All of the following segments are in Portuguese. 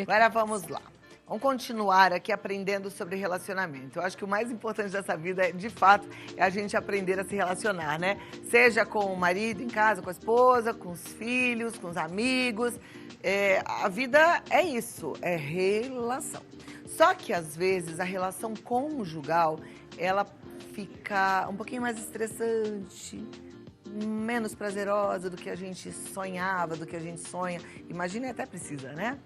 Agora vamos lá. Vamos continuar aqui aprendendo sobre relacionamento. Eu acho que o mais importante dessa vida, de fato, é a gente aprender a se relacionar, né? Seja com o marido em casa, com a esposa, com os filhos, com os amigos. A vida é isso, é relação. Só que, às vezes, a relação conjugal, ela fica um pouquinho mais estressante, menos prazerosa do que a gente sonhava, do que a gente sonha. Imagina, até precisa, né?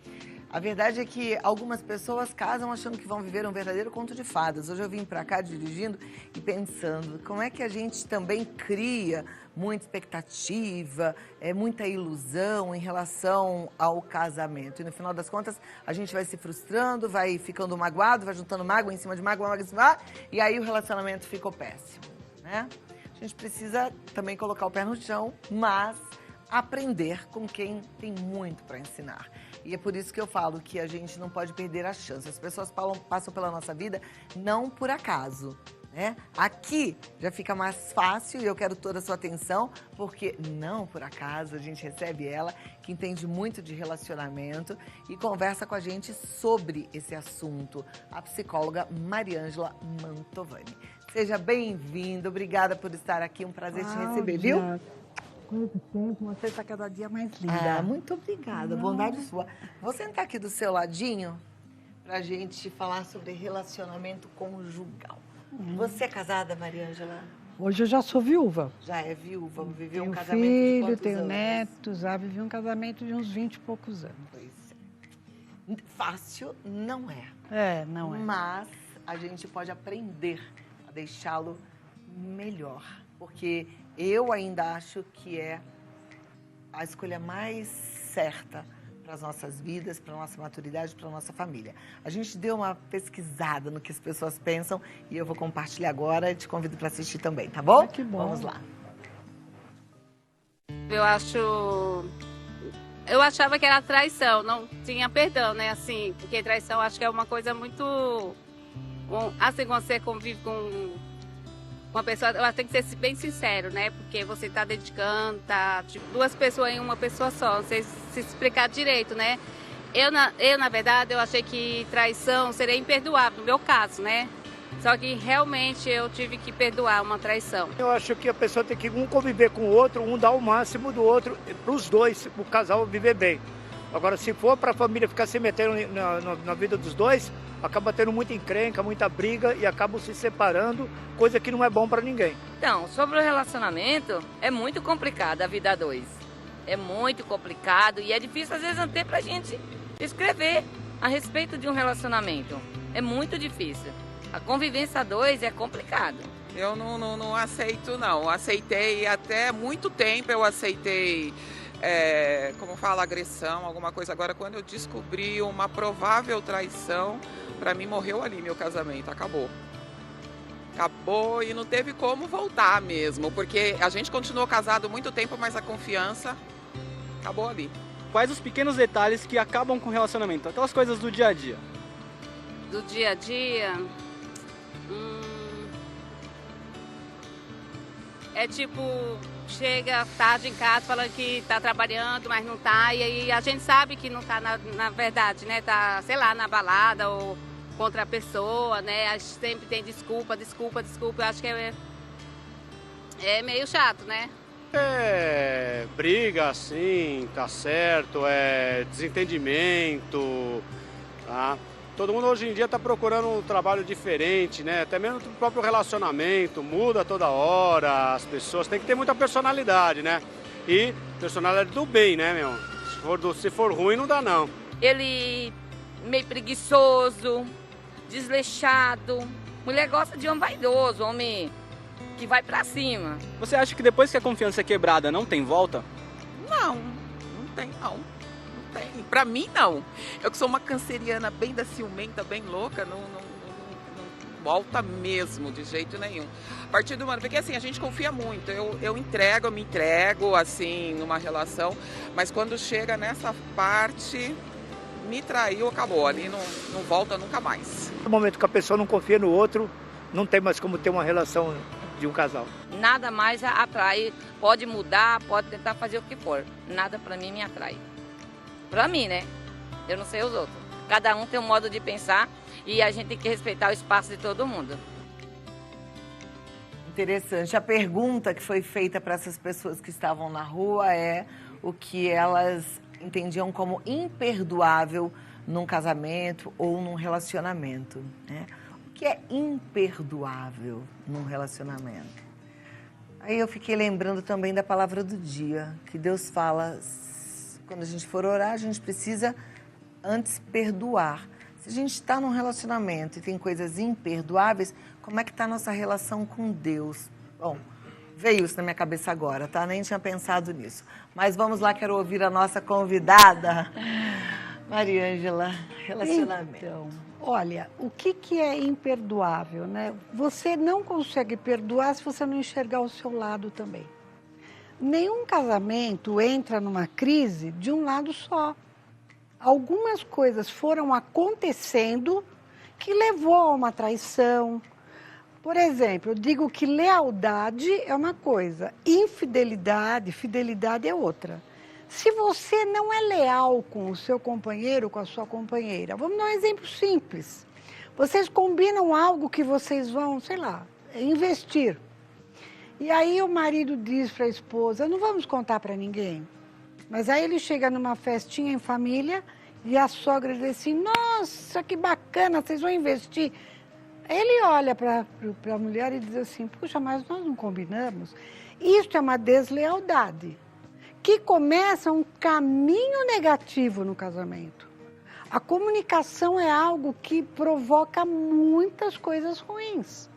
A verdade é que algumas pessoas casam achando que vão viver um verdadeiro conto de fadas. Hoje eu vim pra cá dirigindo e pensando como é que a gente também cria muita expectativa, muita ilusão em relação ao casamento. E no final das contas, a gente vai se frustrando, vai ficando magoado, vai juntando mágoa em cima de mágoa, mágoa em cima, e aí o relacionamento ficou péssimo, né? A gente precisa também colocar o pé no chão, mas aprender com quem tem muito para ensinar. E é por isso que eu falo que a gente não pode perder a chance. As pessoas passam pela nossa vida não por acaso, né? Aqui já fica mais fácil e eu quero toda a sua atenção, porque não por acaso a gente recebe ela, que entende muito de relacionamento e conversa com a gente sobre esse assunto, a psicóloga Mariângela Mantovani. Seja bem-vindo, obrigada por estar aqui, um prazer te receber, viu? Quanto tempo, você está cada dia mais linda. Ah, muito obrigada, bondade sua. Vou sentar aqui do seu ladinho pra gente falar sobre relacionamento conjugal. Você é casada, Mariângela? Hoje eu já sou viúva. Já é viúva, viveu Tenho um casamento de filho, quantos tenho anos? netos, já vivi um casamento de uns 20 e poucos anos. Pois é. Fácil não é. Não é. Mas a gente pode aprender a deixá-lo melhor. Porque eu ainda acho que é a escolha mais certa para as nossas vidas, para a nossa maturidade, para a nossa família. A gente deu uma pesquisada no que as pessoas pensam e eu vou compartilhar agora e te convido para assistir também, tá bom? Que bom. Vamos lá. Eu achava que era traição, não tinha perdão, né? Assim, porque traição acho que é uma coisa muito... Assim, quando você convive com uma pessoa, ela tem que ser bem sincero, né? Porque você tá dedicando, tá tipo, duas pessoas em uma pessoa só, não sei se explicar direito, né? Na verdade, eu achei que traição seria imperdoável, no meu caso, né? Só que realmente eu tive que perdoar uma traição. Eu acho que a pessoa tem que um conviver com o outro, um dar o máximo do outro, para os dois, o casal viver bem. Agora, se for para a família ficar se metendo na vida dos dois, acaba tendo muita encrenca, muita briga e acabam se separando, coisa que não é bom para ninguém. Então, sobre o relacionamento, é muito complicado a vida a dois. É muito complicado e é difícil às vezes até pra gente escrever a respeito de um relacionamento. É muito difícil. A convivência a dois é complicado. Eu não aceito, não. Aceitei até muito tempo, eu aceitei, como fala, agressão, alguma coisa. Agora, quando eu descobri uma provável traição, para mim morreu ali meu casamento, acabou. Acabou e não teve como voltar mesmo, porque a gente continuou casado muito tempo, mas a confiança acabou ali. Quais os pequenos detalhes que acabam com o relacionamento? Aquelas coisas do dia a dia. Do dia a dia... É tipo, chega tarde em casa falando que tá trabalhando, mas não tá. E aí a gente sabe que não tá na verdade, né? Tá, sei lá, na balada ou contra a pessoa, né? A gente sempre tem desculpa. Eu acho que é meio chato, né? Briga, assim, tá certo, desentendimento, tá? Todo mundo hoje em dia está procurando um trabalho diferente, né? Até mesmo o próprio relacionamento muda toda hora, as pessoas têm que ter muita personalidade, né? E personalidade do bem, né, meu? Se for ruim, não dá, não. Ele meio preguiçoso, desleixado. Mulher gosta de homem vaidoso, homem que vai pra cima. Você acha que depois que a confiança é quebrada, não tem volta? Não tem não. Pra mim, não. Eu que sou uma canceriana bem da ciumenta, bem louca, não volta mesmo, de jeito nenhum. A partir do momento, porque assim, a gente confia muito, eu me entrego, assim, numa relação, mas quando chega nessa parte, me traiu, acabou, ali não volta nunca mais. No momento que a pessoa não confia no outro, não tem mais como ter uma relação de um casal. Nada mais atrai. Pode mudar, pode tentar fazer o que for. Nada pra mim me atrai. Pra mim, né? Eu não sei os outros. Cada um tem um modo de pensar e a gente tem que respeitar o espaço de todo mundo. Interessante. A pergunta que foi feita para essas pessoas que estavam na rua é o que elas entendiam como imperdoável num casamento ou num relacionamento, né? O que é imperdoável num relacionamento? Aí eu fiquei lembrando também da palavra do dia, que Deus fala, quando a gente for orar, a gente precisa antes perdoar. Se a gente está num relacionamento e tem coisas imperdoáveis, como é que está a nossa relação com Deus? Bom, veio isso na minha cabeça agora, tá? Nem tinha pensado nisso. Mas vamos lá, quero ouvir a nossa convidada, Mariângela, relacionamento. Então, olha, o que é imperdoável, né? Você não consegue perdoar se você não enxergar o seu lado também. Nenhum casamento entra numa crise de um lado só. Algumas coisas foram acontecendo que levou a uma traição. Por exemplo, eu digo que lealdade é uma coisa, infidelidade, fidelidade é outra. Se você não é leal com o seu companheiro, com a sua companheira, vamos dar um exemplo simples. Vocês combinam algo que vocês vão, sei lá, investir. E aí o marido diz para a esposa, não vamos contar para ninguém. Mas aí ele chega numa festinha em família e a sogra diz assim, nossa, que bacana, vocês vão investir. Ele olha para a mulher e diz assim, puxa, mas nós não combinamos. Isso é uma deslealdade, que começa um caminho negativo no casamento. A comunicação é algo que provoca muitas coisas ruins.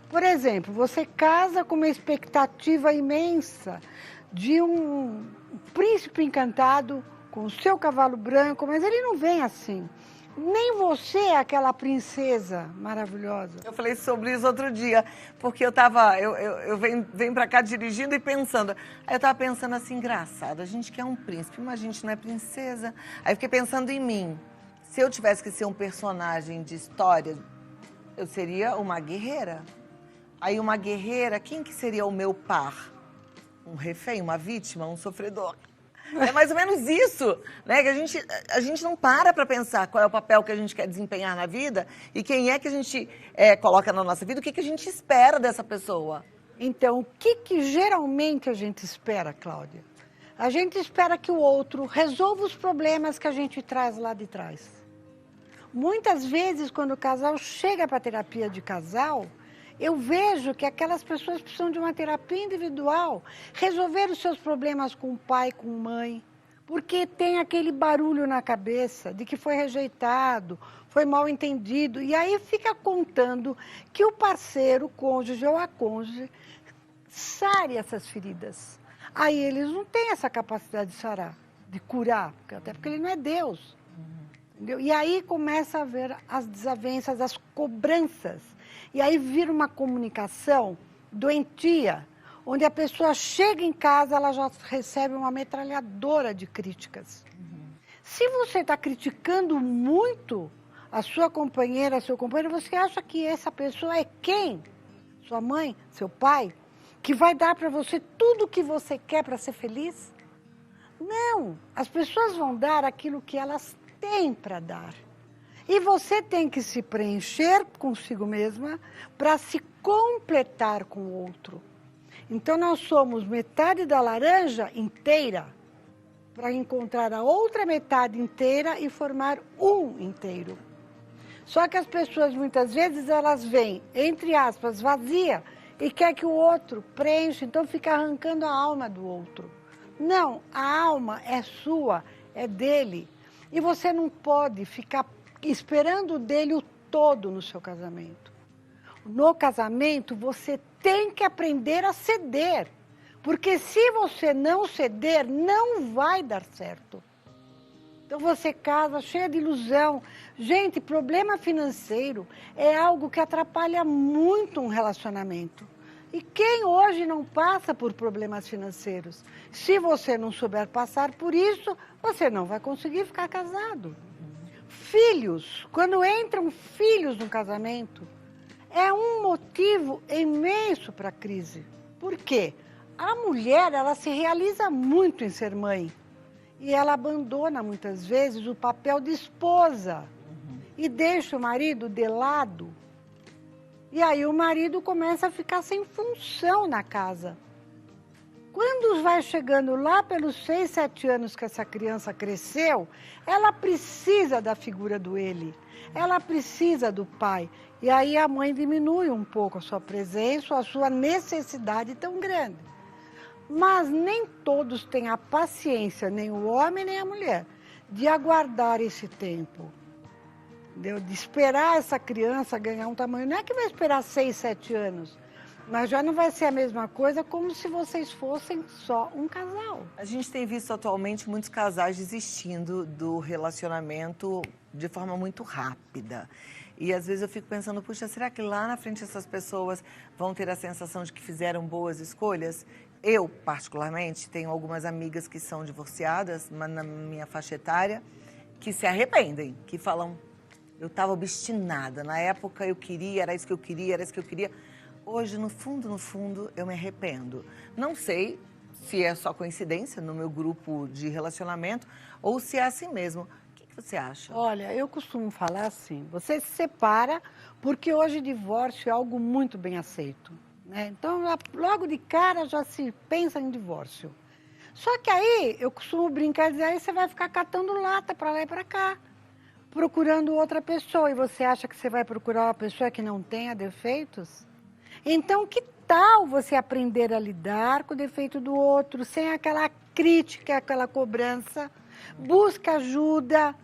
Por exemplo, você casa com uma expectativa imensa de um príncipe encantado com o seu cavalo branco, mas ele não vem assim. Nem você é aquela princesa maravilhosa. Eu falei sobre isso outro dia, porque eu venho pra cá dirigindo e pensando. Aí eu tava pensando assim, engraçado, a gente quer um príncipe, mas a gente não é princesa. Aí eu fiquei pensando em mim. Se eu tivesse que ser um personagem de história, eu seria uma guerreira. Aí uma guerreira, quem que seria o meu par? Um refém, uma vítima, um sofredor? É mais ou menos isso, né? Que a gente não para pensar qual é o papel que a gente quer desempenhar na vida e quem é que a gente coloca na nossa vida, o que a gente espera dessa pessoa. Então, o que geralmente a gente espera, Cláudia? A gente espera que o outro resolva os problemas que a gente traz lá de trás. Muitas vezes, quando o casal chega para a terapia de casal, eu vejo que aquelas pessoas precisam de uma terapia individual, resolver os seus problemas com o pai, com a mãe, porque tem aquele barulho na cabeça de que foi rejeitado, foi mal entendido, e aí fica contando que o parceiro, o cônjuge ou a cônjuge, sare essas feridas. Aí eles não têm essa capacidade de sarar, de curar, até porque ele não é Deus. Entendeu? E aí começa a haver as desavenças, as cobranças. E aí vira uma comunicação doentia, onde a pessoa chega em casa, ela já recebe uma metralhadora de críticas. Se você está criticando muito a sua companheira, seu companheiro, você acha que essa pessoa é quem? Sua mãe, seu pai? Que vai dar para você tudo o que você quer para ser feliz? Não, as pessoas vão dar aquilo que elas têm para dar. E você tem que se preencher consigo mesma para se completar com o outro. Então, nós somos metade da laranja inteira para encontrar a outra metade inteira e formar um inteiro. Só que as pessoas, muitas vezes, elas vêm, entre aspas, vazia e quer que o outro preencha, então fica arrancando a alma do outro. Não, a alma é sua, é dele. E você não pode ficar esperando dele o todo no seu casamento. No casamento, você tem que aprender a ceder. Porque se você não ceder, não vai dar certo. Então você casa cheia de ilusão. Gente, problema financeiro é algo que atrapalha muito um relacionamento. E quem hoje não passa por problemas financeiros? Se você não souber passar por isso, você não vai conseguir ficar casado. Filhos, quando entram filhos no casamento, é um motivo imenso para a crise. Por quê? A mulher, ela se realiza muito em ser mãe. E ela abandona, muitas vezes, o papel de esposa e deixa o marido de lado. E aí o marido começa a ficar sem função na casa. Quando vai chegando lá pelos 6, 7 anos que essa criança cresceu, ela precisa da figura do ele, ela precisa do pai. E aí a mãe diminui um pouco a sua presença, a sua necessidade tão grande. Mas nem todos têm a paciência, nem o homem nem a mulher, de aguardar esse tempo. Entendeu? De esperar essa criança ganhar um tamanho. Não é que vai esperar 6, 7 anos, mas já não vai ser a mesma coisa como se vocês fossem só um casal. A gente tem visto atualmente muitos casais desistindo do relacionamento de forma muito rápida. E às vezes eu fico pensando, puxa, será que lá na frente essas pessoas vão ter a sensação de que fizeram boas escolhas? Eu, particularmente, tenho algumas amigas que são divorciadas, mas na minha faixa etária, que se arrependem, que falam, eu estava obstinada, na época eu queria, era isso que eu queria, era isso que eu queria. Hoje, no fundo, eu me arrependo. Não sei se é só coincidência no meu grupo de relacionamento ou se é assim mesmo. O que você acha? Olha, eu costumo falar assim, você se separa porque hoje divórcio é algo muito bem aceito, né? Então, logo de cara já se pensa em divórcio. Só que aí, eu costumo brincar e dizer, aí você vai ficar catando lata para lá e para cá, procurando outra pessoa. E você acha que você vai procurar uma pessoa que não tenha defeitos? Então, que tal você aprender a lidar com o defeito do outro, sem aquela crítica, aquela cobrança? Busque ajuda,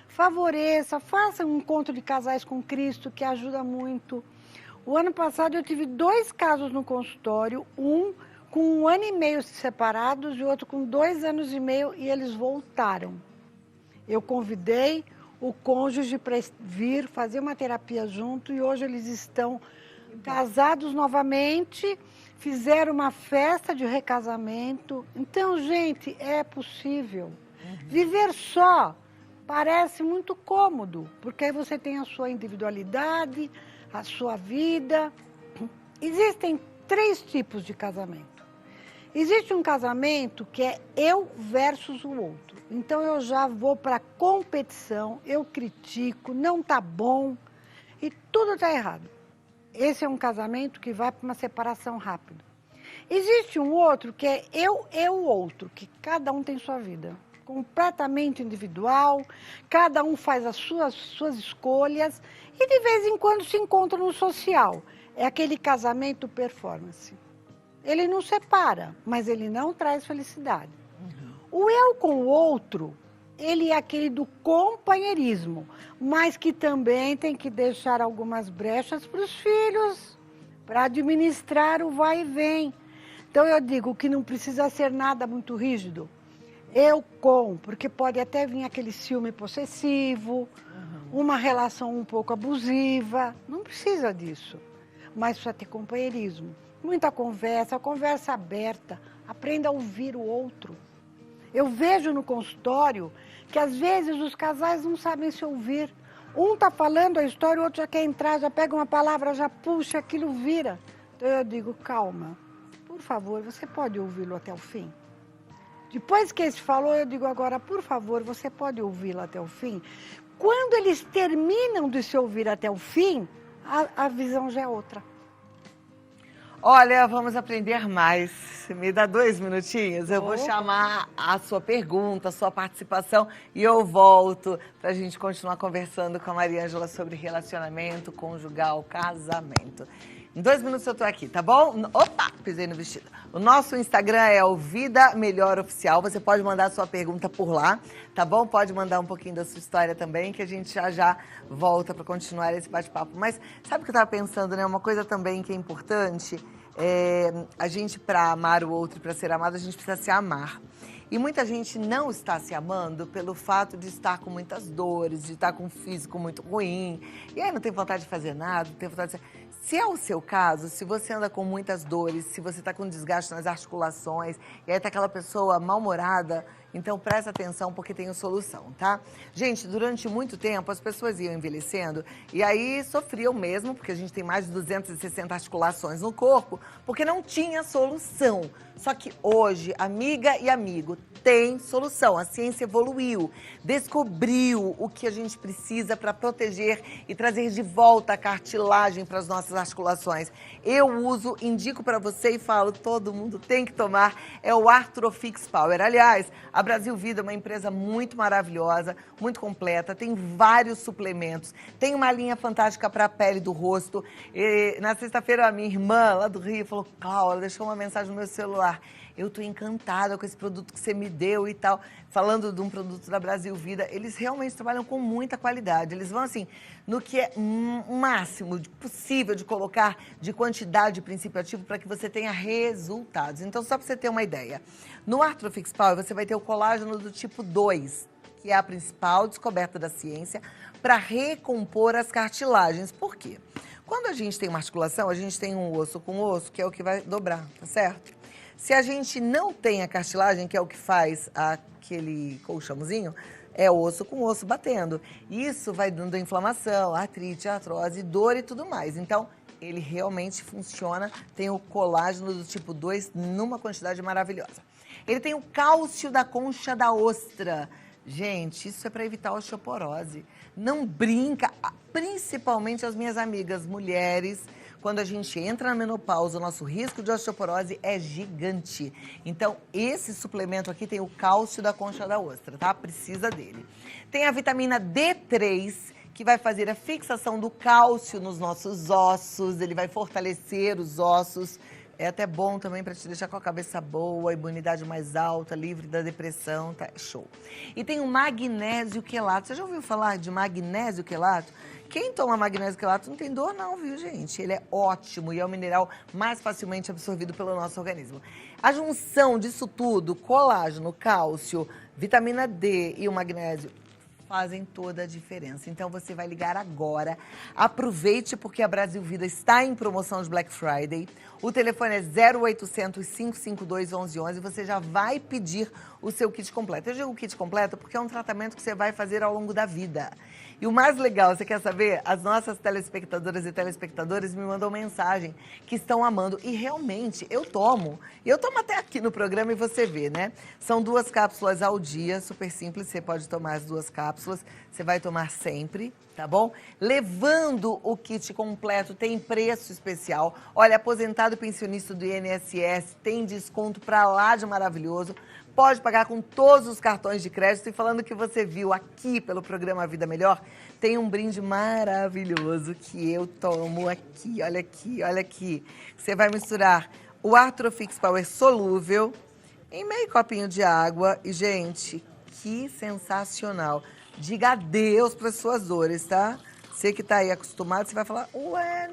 favoreça, faça um encontro de casais com Cristo, que ajuda muito. O ano passado eu tive 2 casos no consultório, um com 1 ano e meio separados e outro com 2 anos e meio, e eles voltaram. Eu convidei o cônjuge para vir fazer uma terapia junto e hoje eles estão casados novamente, fizeram uma festa de recasamento. Então, gente, é possível. Viver só parece muito cômodo, porque aí você tem a sua individualidade, a sua vida. Existem 3 tipos de casamento. Existe um casamento que é eu versus o outro. Então, eu já vou para competição, eu critico, não tá bom e tudo está errado. Esse é um casamento que vai para uma separação rápida. Existe um outro que é eu, outro, que cada um tem sua vida. Completamente individual, cada um faz as suas escolhas e de vez em quando se encontra no social. É aquele casamento performance. Ele não separa, mas ele não traz felicidade. O eu com o outro, ele é aquele do companheirismo, mas que também tem que deixar algumas brechas para os filhos, para administrar o vai e vem. Então eu digo que não precisa ser nada muito rígido. Eu com, porque pode até vir aquele ciúme possessivo, uma relação um pouco abusiva, não precisa disso. Mas precisa ter companheirismo, muita conversa, conversa aberta, aprenda a ouvir o outro. Eu vejo no consultório que às vezes os casais não sabem se ouvir. Um está falando a história, o outro já quer entrar, já pega uma palavra, já puxa, aquilo vira. Então eu digo, calma, por favor, você pode ouvi-lo até o fim? Depois que esse falou, eu digo agora, por favor, você pode ouvi-lo até o fim? Quando eles terminam de se ouvir até o fim, a visão já é outra. Olha, vamos aprender mais. Me dá 2 minutinhos, eu vou chamar a sua pergunta, a sua participação e eu volto para a gente continuar conversando com a Mariângela sobre relacionamento conjugal, casamento. Em 2 minutos eu tô aqui, tá bom? Opa, pisei no vestido. O nosso Instagram é o Vida Melhor Oficial. Você pode mandar a sua pergunta por lá, tá bom? Pode mandar um pouquinho da sua história também, que a gente já volta para continuar esse bate-papo. Mas sabe o que eu tava pensando, né? Uma coisa também que é importante, a gente, para amar o outro e para ser amado, a gente precisa se amar. E muita gente não está se amando pelo fato de estar com muitas dores, de estar com um físico muito ruim. E aí não tem vontade de fazer nada, não tem vontade de... Se é o seu caso, se você anda com muitas dores, se você está com desgaste nas articulações, e aí está aquela pessoa mal-humorada, Então presta atenção porque tem solução, tá? Gente, durante muito tempo as pessoas iam envelhecendo e aí sofriam mesmo, porque a gente tem mais de 260 articulações no corpo, porque não tinha solução. Só que hoje, amiga e amigo, tem solução. A ciência evoluiu, descobriu o que a gente precisa para proteger e trazer de volta a cartilagem para as nossas articulações. Eu uso, indico para você e falo, todo mundo tem que tomar, é o Arthrofix Power. Aliás, a Brasil Vida é uma empresa muito maravilhosa, muito completa, tem vários suplementos, tem uma linha fantástica para a pele do rosto. E, na sexta-feira, a minha irmã lá do Rio falou, Cláudia, deixou uma mensagem no meu celular. Eu tô encantada com esse produto que você me deu e tal. Falando de um produto da Brasil Vida, eles realmente trabalham com muita qualidade. Eles vão, assim, no que é máximo possível de colocar de quantidade de princípio ativo para que você tenha resultados. Então, só para você ter uma ideia, no Arthrofix Power você vai ter o colágeno do tipo 2, que é a principal descoberta da ciência para recompor as cartilagens. Por quê? Quando a gente tem uma articulação, a gente tem um osso com osso, que é o que vai dobrar, tá certo? Se a gente não tem a cartilagem, que é o que faz aquele colchãozinho, é osso com osso batendo. Isso vai dando inflamação, artrite, artrose, dor e tudo mais. Então, ele realmente funciona, tem o colágeno do tipo 2 numa quantidade maravilhosa. Ele tem o cálcio da concha da ostra. Gente, isso é para evitar a osteoporose. Não brinca, principalmente as minhas amigas mulheres. Quando a gente entra na menopausa, o nosso risco de osteoporose é gigante. Então, esse suplemento aqui tem o cálcio da concha da ostra, tá? Precisa dele. Tem a vitamina D3, que vai fazer a fixação do cálcio nos nossos ossos, ele vai fortalecer os ossos. É até bom também para te deixar com a cabeça boa, imunidade mais alta, livre da depressão, tá? Show. E tem o magnésio quelato. Você já ouviu falar de magnésio quelato? Quem toma magnésio quelato não tem dor não, viu, gente? Ele é ótimo e é o mineral mais facilmente absorvido pelo nosso organismo. A junção disso tudo, colágeno, cálcio, vitamina D e o magnésio, fazem toda a diferença. Então, você vai ligar agora. Aproveite, porque a Brasil Vida está em promoção de Black Friday. O telefone é 0800 552 1111 e você já vai pedir o seu kit completo. Eu digo kit completo porque é um tratamento que você vai fazer ao longo da vida. E o mais legal, você quer saber? As nossas telespectadoras e telespectadores me mandam mensagem que estão amando. E realmente, eu tomo. E eu tomo até aqui no programa e você vê, né? São 2 cápsulas ao dia, super simples. Você pode tomar as 2 cápsulas. Você vai tomar sempre, tá bom? Levando o kit completo, tem preço especial. Olha, aposentado e pensionista do INSS tem desconto pra lá de maravilhoso. Pode pagar com todos os cartões de crédito. E falando que você viu aqui pelo programa Vida Melhor, tem um brinde maravilhoso que eu tomo aqui. Olha aqui, olha aqui. Você vai misturar o Arthrofix Power solúvel em meio copinho de água. E, gente, que sensacional. Diga adeus para as suas dores, tá? Você que tá aí acostumado, você vai falar, ué,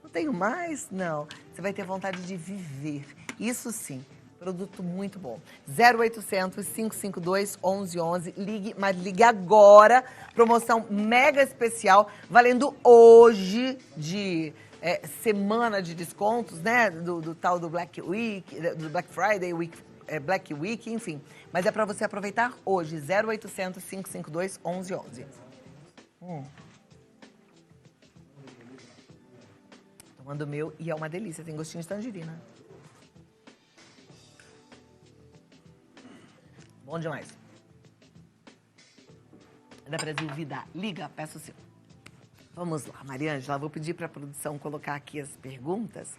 não tenho mais? Não. Você vai ter vontade de viver. Isso sim. Produto muito bom. 0800 552 1111. Ligue, mas ligue agora. Promoção mega especial, valendo hoje de semana de descontos, né? Do tal do Black Week, do Black Friday, Black Week, enfim. Mas é para você aproveitar hoje. 0800 552 1111. Tomando o meu e é uma delícia. Tem gostinho de tangerina. Bom demais. É da Brasil Vida. Liga, peço o seu. Vamos lá, Mariângela. Vou pedir para a produção colocar aqui as perguntas.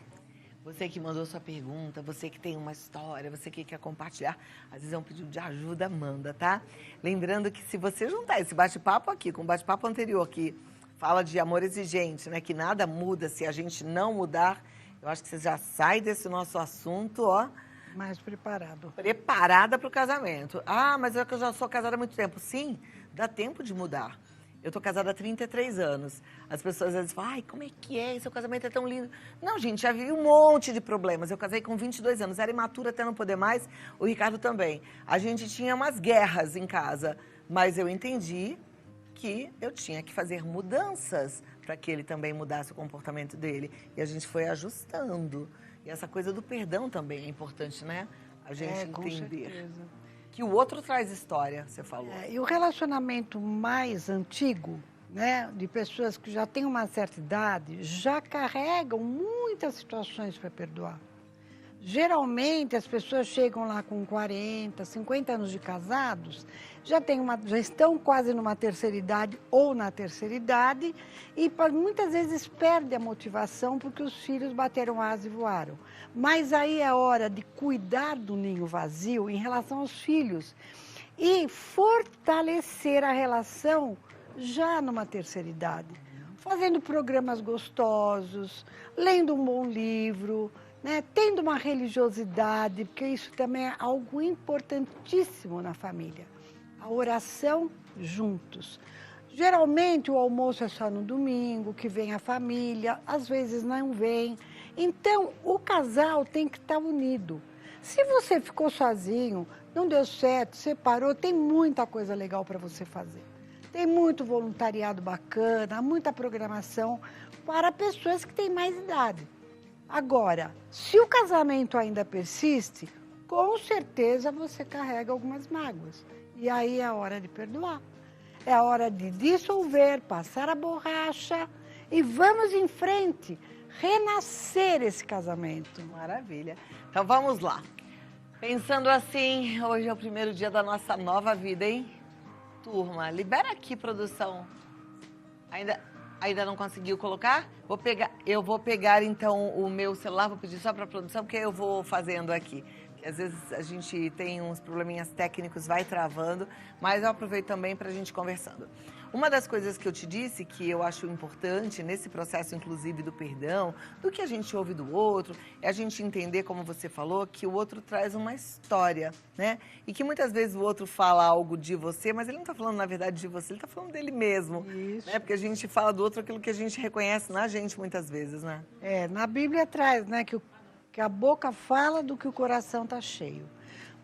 Você que mandou sua pergunta, você que tem uma história, você que quer compartilhar, às vezes é um pedido de ajuda, manda, tá? Lembrando que se você juntar esse bate-papo aqui com o bate-papo anterior, que fala de amor exigente, né? Que nada muda se a gente não mudar, eu acho que você já sai desse nosso assunto, ó. Mais preparado. Preparada para o casamento. Ah, mas é que eu já sou casada há muito tempo. Sim, dá tempo de mudar. Eu tô casada há 33 anos. As pessoas às vezes falam, ai, como é que é? Seu casamento é tão lindo. Não, gente, já vivi um monte de problemas. Eu casei com 22 anos, era imatura até não poder mais. O Ricardo também. A gente tinha umas guerras em casa, mas eu entendi que eu tinha que fazer mudanças para que ele também mudasse o comportamento dele. E a gente foi ajustando. E essa coisa do perdão também é importante, né? A gente entender. Que o outro traz história, você falou. E o relacionamento mais antigo, né, de pessoas que já têm uma certa idade, já carregam muitas situações para perdoar. Geralmente, as pessoas chegam lá com 40, 50 anos de casados, já estão quase numa terceira idade ou na terceira idade e muitas vezes perdem a motivação porque os filhos bateram asa e voaram. Mas aí é hora de cuidar do ninho vazio em relação aos filhos e fortalecer a relação já numa terceira idade, fazendo programas gostosos, lendo um bom livro, né, tendo uma religiosidade, porque isso também é algo importantíssimo na família. A oração juntos. Geralmente o almoço é só no domingo, que vem a família, às vezes não vem. Então o casal tem que estar unido. Se você ficou sozinho, não deu certo, separou, tem muita coisa legal para você fazer. Tem muito voluntariado bacana, muita programação para pessoas que têm mais idade. Agora, se o casamento ainda persiste, com certeza você carrega algumas mágoas. E aí é a hora de perdoar. É a hora de dissolver, passar a borracha e vamos em frente, renascer esse casamento. Maravilha. Então vamos lá. Pensando assim, hoje é o primeiro dia da nossa nova vida, hein? Turma, libera aqui, produção. Ainda não conseguiu colocar? Eu vou pegar, então, o meu celular, vou pedir só para a produção, porque eu vou fazendo aqui. Porque às vezes a gente tem uns probleminhas técnicos, vai travando, mas eu aproveito também para a gente conversando. Uma das coisas que eu te disse, que eu acho importante nesse processo, inclusive, do perdão, do que a gente ouve do outro, é a gente entender, como você falou, que o outro traz uma história, né? E que muitas vezes o outro fala algo de você, mas ele não está falando, na verdade, de você, ele está falando dele mesmo. Isso. Né? Porque a gente fala do outro aquilo que a gente reconhece na gente, muitas vezes, né? Na Bíblia traz, né, que a boca fala do que o coração está cheio.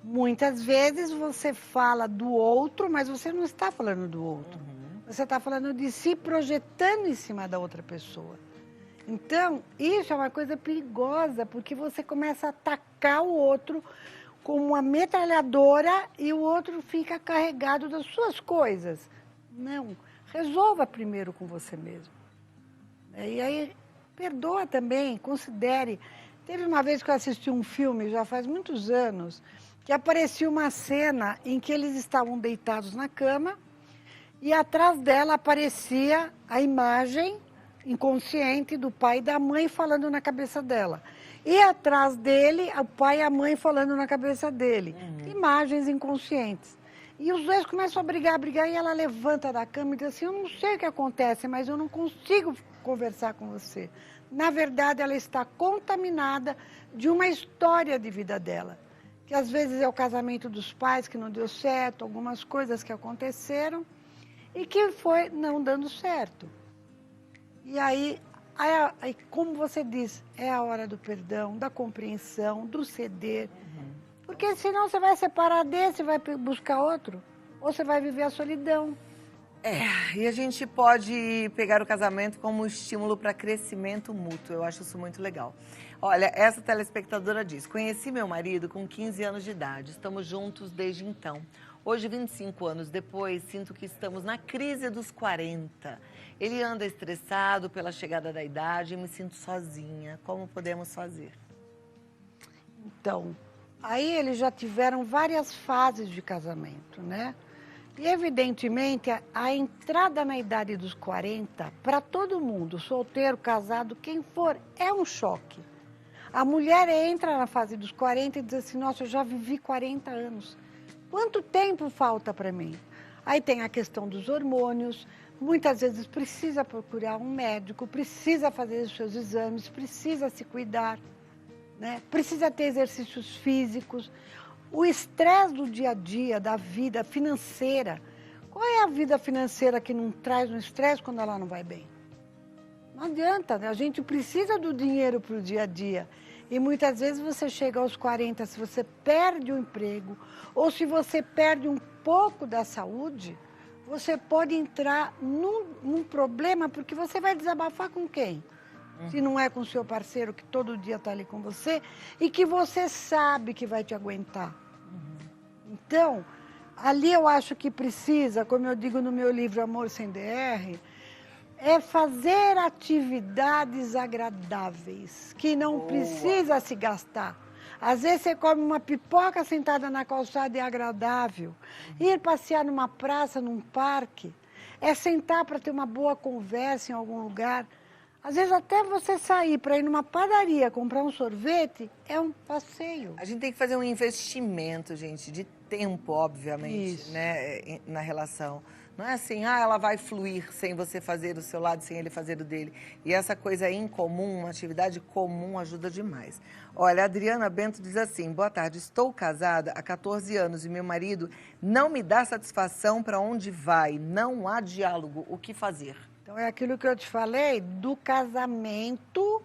Muitas vezes você fala do outro, mas você não está falando do outro. Você está falando de si projetando em cima da outra pessoa. Então, isso é uma coisa perigosa, porque você começa a atacar o outro como uma metralhadora e o outro fica carregado das suas coisas. Não, resolva primeiro com você mesmo. E aí, perdoa também, considere. Teve uma vez que eu assisti um filme, já faz muitos anos, que aparecia uma cena em que eles estavam deitados na cama, e atrás dela aparecia a imagem inconsciente do pai e da mãe falando na cabeça dela. E atrás dele, o pai e a mãe falando na cabeça dele. Imagens inconscientes. E os dois começam a brigar, e ela levanta da cama e diz assim, eu não sei o que acontece, mas eu não consigo conversar com você. Na verdade, ela está contaminada de uma história de vida dela. Que às vezes é o casamento dos pais que não deu certo, algumas coisas que aconteceram. E que foi não dando certo. E aí, como você diz, é a hora do perdão, da compreensão, do ceder. Porque senão você vai separar desse, vai buscar outro. Ou você vai viver a solidão. E a gente pode pegar o casamento como estímulo para crescimento mútuo. Eu acho isso muito legal. Olha, essa telespectadora diz, conheci meu marido com 15 anos de idade, estamos juntos desde então. Hoje, 25 anos depois, sinto que estamos na crise dos 40. Ele anda estressado pela chegada da idade e me sinto sozinha. Como podemos fazer? Então, aí eles já tiveram várias fases de casamento, né? E, evidentemente, a entrada na idade dos 40, para todo mundo, solteiro, casado, quem for, é um choque. A mulher entra na fase dos 40 e diz assim, nossa, eu já vivi 40 anos. Quanto tempo falta para mim? Aí tem a questão dos hormônios, muitas vezes precisa procurar um médico, precisa fazer os seus exames, precisa se cuidar, né? Precisa ter exercícios físicos. O estresse do dia a dia, da vida financeira. Qual é a vida financeira que não traz um estresse quando ela não vai bem? Não adianta, né? A gente precisa do dinheiro para o dia a dia. E muitas vezes você chega aos 40, se você perde o emprego, ou se você perde um pouco da saúde, você pode entrar num problema, porque você vai desabafar com quem? Se não é com o seu parceiro que todo dia está ali com você e que você sabe que vai te aguentar. Então, ali eu acho que precisa, como eu digo no meu livro Amor Sem DR, é fazer atividades agradáveis, que não precisa se gastar. Às vezes você come uma pipoca sentada na calçada e é agradável. Ir passear numa praça, num parque, é sentar para ter uma boa conversa em algum lugar. Às vezes até você sair para ir numa padaria, comprar um sorvete, é um passeio. A gente tem que fazer um investimento, gente, de tempo, obviamente, Isso. né, na relação. Não é assim, ela vai fluir sem você fazer o seu lado, sem ele fazer o dele. E essa coisa em comum, uma atividade comum, ajuda demais. Olha, a Adriana Bento diz assim, boa tarde, estou casada há 14 anos e meu marido não me dá satisfação para onde vai, não há diálogo, o que fazer? Então é aquilo que eu te falei do casamento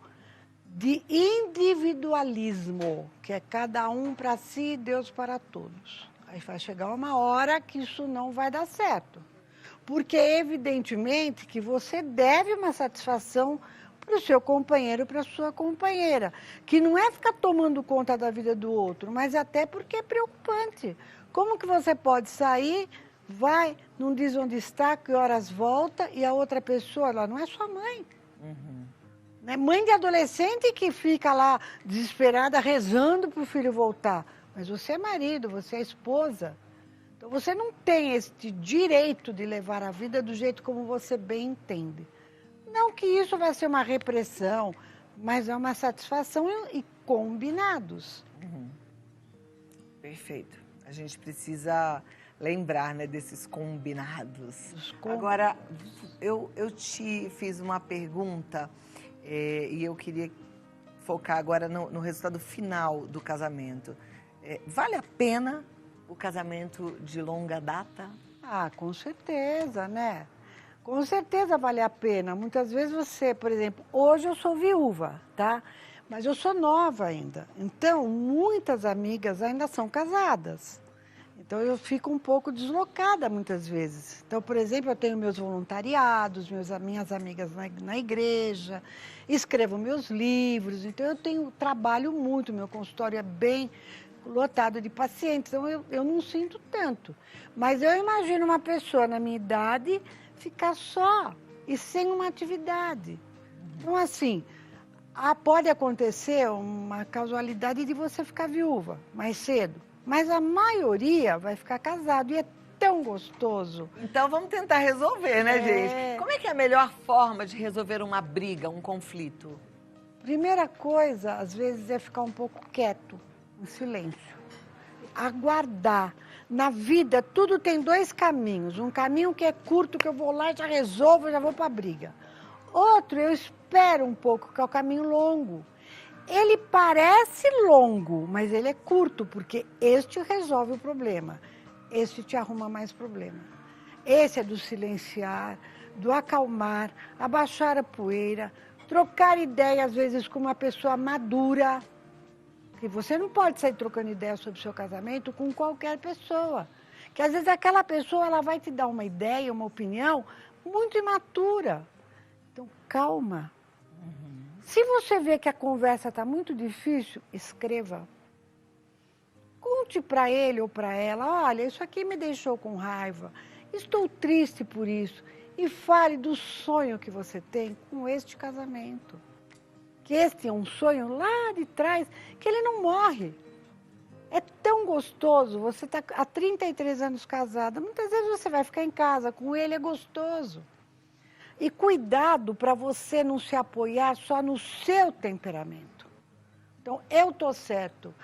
de individualismo, que é cada um para si e Deus para todos. Aí vai chegar uma hora que isso não vai dar certo. Porque, evidentemente, que você deve uma satisfação para o seu companheiro, para a sua companheira. Que não é ficar tomando conta da vida do outro, mas até porque é preocupante. Como que você pode sair, vai, não diz onde está, que horas volta, e a outra pessoa, ela não é sua mãe. Né? Mãe de adolescente que fica lá desesperada, rezando para o filho voltar. Mas você é marido, você é esposa. Então, você não tem este direito de levar a vida do jeito como você bem entende. Não que isso vai ser uma repressão, mas é uma satisfação e combinados. Perfeito. A gente precisa lembrar, né, desses combinados. Agora, eu te fiz uma pergunta e eu queria focar agora no resultado final do casamento. Vale a pena o casamento de longa data? Ah, com certeza, né? Com certeza vale a pena. Muitas vezes você, por exemplo, hoje eu sou viúva, tá? Mas eu sou nova ainda. Então, muitas amigas ainda são casadas. Então, eu fico um pouco deslocada muitas vezes. Então, por exemplo, eu tenho meus voluntariados, minhas amigas na igreja, escrevo meus livros. Então, trabalho muito, meu consultório é bem lotado de pacientes, então eu não sinto tanto. Mas eu imagino uma pessoa na minha idade ficar só e sem uma atividade. Então, assim, pode acontecer uma casualidade de você ficar viúva mais cedo, mas a maioria vai ficar casado e é tão gostoso. Então, vamos tentar resolver, né, gente? Como é que é a melhor forma de resolver uma briga, um conflito? Primeira coisa, às vezes, é ficar um pouco quieto, em silêncio. Aguardar. Na vida, tudo tem dois caminhos. Um caminho que é curto, que eu vou lá e já resolvo, já vou para a briga. Outro, eu espero um pouco, que é o caminho longo. Ele parece longo, mas ele é curto, porque este resolve o problema. Este te arruma mais problema. Esse é do silenciar, do acalmar, abaixar a poeira, trocar ideia, às vezes, com uma pessoa madura. Porque você não pode sair trocando ideia sobre o seu casamento com qualquer pessoa. Que às vezes aquela pessoa ela vai te dar uma ideia, uma opinião muito imatura. Então, calma. Se você vê que a conversa está muito difícil, escreva. Conte para ele ou para ela, olha, isso aqui me deixou com raiva, estou triste por isso. E fale do sonho que você tem com este casamento. Que este é um sonho lá de trás, que ele não morre. É tão gostoso, você está há 33 anos casada, muitas vezes você vai ficar em casa com ele, é gostoso. E cuidado para você não se apoiar só no seu temperamento. Então, eu estou certo.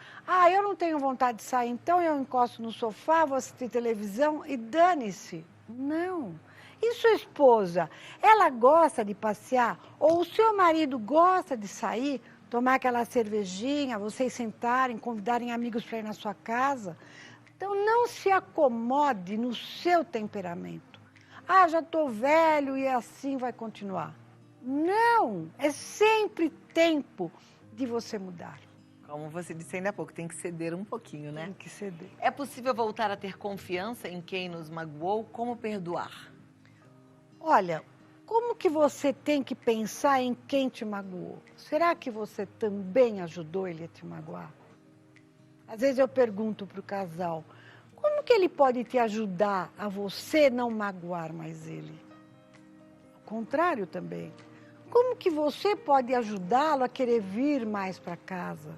Eu não tenho vontade de sair, então eu encosto no sofá, vou assistir televisão e dane-se. Não. E sua esposa, ela gosta de passear? Ou o seu marido gosta de sair, tomar aquela cervejinha, vocês sentarem, convidarem amigos para ir na sua casa? Então, não se acomode no seu temperamento. Já estou velho e assim vai continuar. Não, é sempre tempo de você mudar. Como você disse ainda há pouco, tem que ceder um pouquinho, né? Tem que ceder. É possível voltar a ter confiança em quem nos magoou? Como perdoar? Olha, como que você tem que pensar em quem te magoou? Será que você também ajudou ele a te magoar? Às vezes eu pergunto para o casal, que ele pode te ajudar a você não magoar mais ele? Ao contrário também. Como que você pode ajudá-lo a querer vir mais para casa?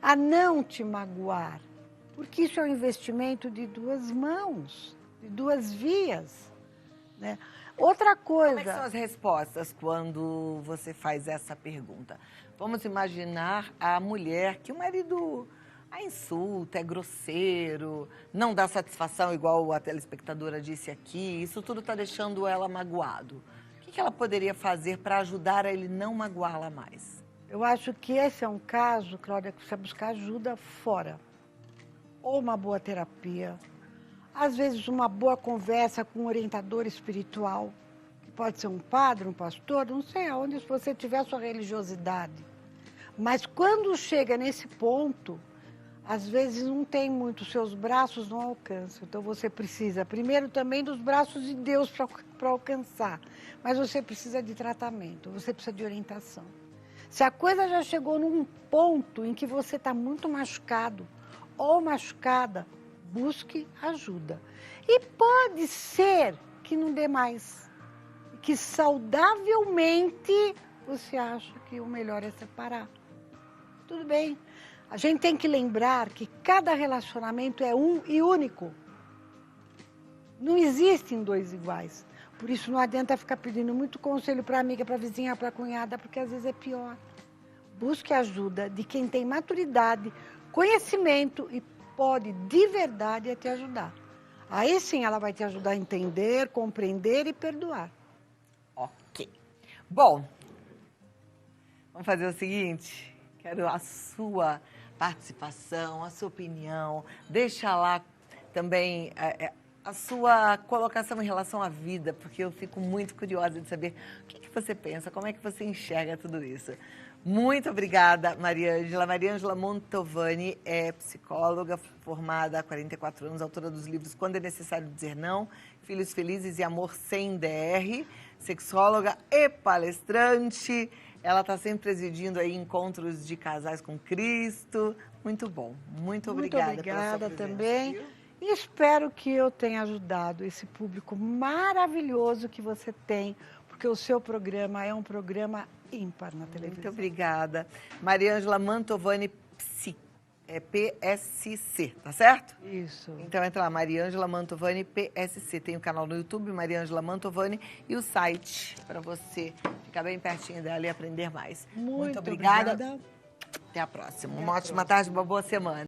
A não te magoar? Porque isso é um investimento de duas mãos, de duas vias, né? Outra coisa... Como é que são as respostas quando você faz essa pergunta? Vamos imaginar a mulher que o marido a insulta, é grosseiro, não dá satisfação, igual a telespectadora disse aqui. Isso tudo está deixando ela magoado. O que ela poderia fazer para ajudar a ele não magoá-la mais? Eu acho que esse é um caso, Cláudia, que você buscar ajuda fora. Ou uma boa terapia, às vezes uma boa conversa com um orientador espiritual, que pode ser um padre, um pastor, não sei aonde, se você tiver a sua religiosidade. Mas quando chega nesse ponto, às vezes não tem muito, seus braços não alcançam. Então você precisa, primeiro, também dos braços de Deus para alcançar. Mas você precisa de tratamento, você precisa de orientação. Se a coisa já chegou num ponto em que você está muito machucado ou machucada, busque ajuda. E pode ser que não dê mais, que saudavelmente você acha que o melhor é separar. Tudo bem. A gente tem que lembrar que cada relacionamento é um e único. Não existem dois iguais. Por isso não adianta ficar pedindo muito conselho para amiga, para vizinha, para cunhada, porque às vezes é pior. Busque ajuda de quem tem maturidade, conhecimento e pode de verdade te ajudar. Aí sim ela vai te ajudar a entender, compreender e perdoar. Ok. Bom, vamos fazer o seguinte. Quero a sua participação, a sua opinião. Deixa lá também a sua colocação em relação à vida, porque eu fico muito curiosa de saber o que você pensa, como é que você enxerga tudo isso. Muito obrigada, Maria Ângela. Maria Ângela Mantovani é psicóloga formada há 44 anos, autora dos livros Quando é Necessário Dizer Não, Filhos Felizes e Amor Sem DR, sexóloga e palestrante. Ela está sempre presidindo aí encontros de casais com Cristo. Muito bom. Muito obrigada pela sua presença, também. Viu? E espero que eu tenha ajudado esse público maravilhoso que você tem, porque o seu programa é um programa ímpar na televisão. Muito obrigada. Maria Ângela Mantovani, PSC, tá certo? Isso. Então entra lá, Maria Ângela Mantovani, PSC. Tem o canal no YouTube, Maria Ângela Mantovani, e o site para você ficar bem pertinho dela e aprender mais. Muito obrigada. obrigada. Até a próxima. Uma ótima tarde, uma boa semana.